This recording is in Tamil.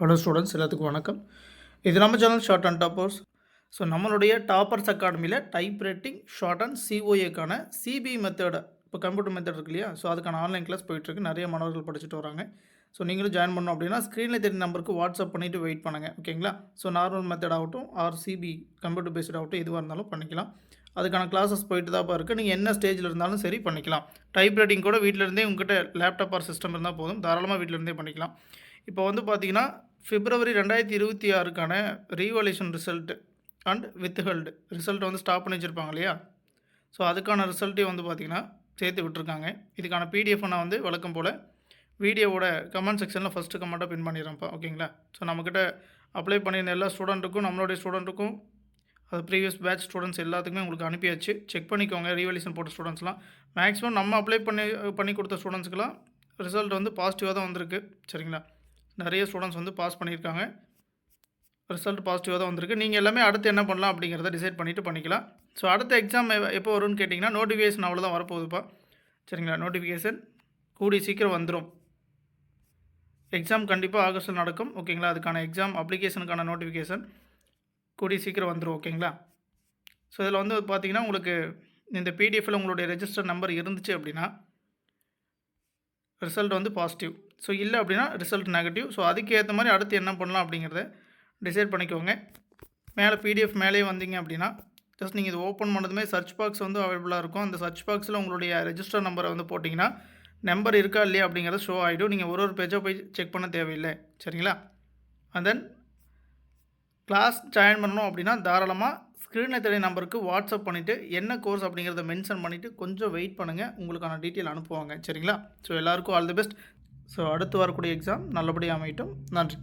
ஹலோ ஸ்டூடெண்ட்ஸ், எல்லாத்துக்கும் வணக்கம். இது நம்ம channel Short and Toppers. So நம்மளுடைய டாப்பர்ஸ் அகாடமியில் டைப் ரைட்டிங் ஷார்ட் அண்ட் சிஓஏக்கான சிபி மெத்தட், இப்போ கம்ப்யூட்டர் மெத்தட் இருக்கு இல்லையா, ஸோ அதுக்கான ஆன்லைன் கிளாஸ் போயிட்டுருக்கு. நிறைய மாணவர்கள் படிச்சுட்டு வராங்க. ஸோ நீங்களும் ஜாயின் பண்ணணும் அப்படின்னா ஸ்க்ரீனில் தெரியும் நம்பருக்கு வாட்ஸ்அப் பண்ணிவிட்டு வெயிட் பண்ணுங்கள், ஓகேங்களா? ஸோ நார்மல் மெத்தட் ஆகட்டும் ஆர் சிபி கம்ப்யூட்டர் பேஸ்ட் ஆகட்டும், எதுவாக இருந்தாலும் பண்ணிக்கலாம். அதுக்கான கிளாஸஸ் போயிட்டு தான் இருக்குது. நீங்கள் என்ன ஸ்டேஜில் இருந்தாலும் சரி பண்ணிக்கலாம். டைப் ரைட்டிங் கூட வீட்டிலேருந்தே உங்கள்கிட்ட லேப்டாப் ஆர் சிஸ்டம் இருந்தால் போதும், தாராளமாக வீட்டிலேருந்தே பண்ணிக்கலாம். இப்போ வந்து பார்த்தீங்கன்னா பிப்ரவரி 2026க்கான revolution result and withheld result வந்து ஸ்டாப் பண்ணி வச்சுருப்பாங்க இல்லையா, ஸோ அதுக்கான ரிசல்ட்டையும் வந்து பார்த்திங்கன்னா சேர்த்து விட்டுருக்காங்க. இதுக்கான பிடிஎஃப் நான் வந்து வழக்கம் போல் வீடியோவோட கமெண்ட் செக்ஷனில் ஃபஸ்ட்டு கமெண்ட்டாக பின் பண்ணிடுறேன்ப்பா, ஓகேங்களா? ஸோ நம்மக்கிட்ட அப்ளை பண்ணியிருந்த எல்லா ஸ்டூடெண்ட்டுக்கும், நம்மளுடைய ஸ்டூடெண்ட்டுக்கும், அது ப்ரீவியஸ் பேட்ச் ஸ்டூடெண்ட்ஸ் எல்லாத்துக்குமே உங்களுக்கு அனுப்பியாச்சு. செக் பண்ணிக்கோங்க. ரீவால்யூஷன் போட்ட ஸ்டூடெண்ட்ஸ்லாம் மேக்ஸிமம் நம்ம அப்ளை பண்ணி கொடுத்த ஸ்டூடெண்ட்ஸ்க்குலாம் ரிசல்ட் வந்து பாசிட்டிவாக தான் வந்திருக்கு, சரிங்களா? நிறைய ஸ்டூடெண்ட்ஸ் வந்து பாஸ் பண்ணியிருக்காங்க. ரிசல்ட் பாசிட்டிவாக தான் வந்திருக்கு. நீங்கள் எல்லாமே அடுத்து என்ன பண்ணலாம் அப்படிங்கிறத டிசைட் பண்ணிவிட்டு பண்ணிக்கலாம். ஸோ அடுத்த எக்ஸாம் எப்போ வரும்னு கேட்டிங்கன்னா, நோட்டிஃபிகேஷன் அவ்வளோதான் வரப்போகுதுப்பா, சரிங்களா? நோட்டிஃபிகேஷன் கூடிய சீக்கிரம் வந்துடும். எக்ஸாம் கண்டிப்பாக ஆகஸ்ட்டில் நடக்கும், ஓகேங்களா? அதுக்கான எக்ஸாம் அப்ளிகேஷனுக்கான நோட்டிஃபிகேஷன் கூடிய சீக்கிரம் வந்துடும், ஓகேங்களா? ஸோ இதில் வந்து பார்த்திங்கன்னா உங்களுக்கு இந்த பிடிஎஃப்பில் உங்களுடைய ரெஜிஸ்டர் நம்பர் இருந்துச்சு அப்படின்னா ரிசல்ட் வந்து பாசிட்டிவ். ஸோ இல்லை அப்படின்னா ரிசல்ட் நெகட்டிவ். ஸோ அதுக்கு ஏற்ற மாதிரி அடுத்து என்ன பண்ணலாம் அப்படிங்கிறத டிசைட் பண்ணிக்கோங்க. மேலே பிடிஎஃப் மேலேயே வந்தீங்க அப்படின்னா ஜஸ்ட் நீங்கள் இது ஓப்பன் பண்ணதுமே சர்ச் பாக்ஸ் வந்து அவைலபிளாக இருக்கும். அந்த சர்ச் பாக்ஸில் உங்களுடைய ரெஜிஸ்டர் நம்பரை வந்து போட்டிங்கன்னா நம்பர் இருக்கா இல்லையா அப்படிங்கிறத ஷோ ஆகிடும். நீங்கள் ஒரு பேஜாக போய் செக் பண்ண தேவையில்லை, சரிங்களா? அண்ட் தென் கிளாஸ் ஜாயின் பண்ணணும் அப்படின்னா தாராளமாக ஸ்க்ரீனில் தெரிய நம்பருக்கு வாட்ஸ்அப் பண்ணிவிட்டு என்ன கோர்ஸ் அப்படிங்கிறத மென்ஷன் பண்ணிவிட்டு கொஞ்சம் வெயிட் பண்ணுங்கள், உங்களுக்கான டீட்டெயில் அனுப்புவாங்க, சரிங்களா? ஸோ எல்லாருக்கும் ஆல் தி பெஸ்ட். ஸோ அடுத்து வரக்கூடிய எக்ஸாம் நல்லபடியாக அமையட்டும். நன்றி.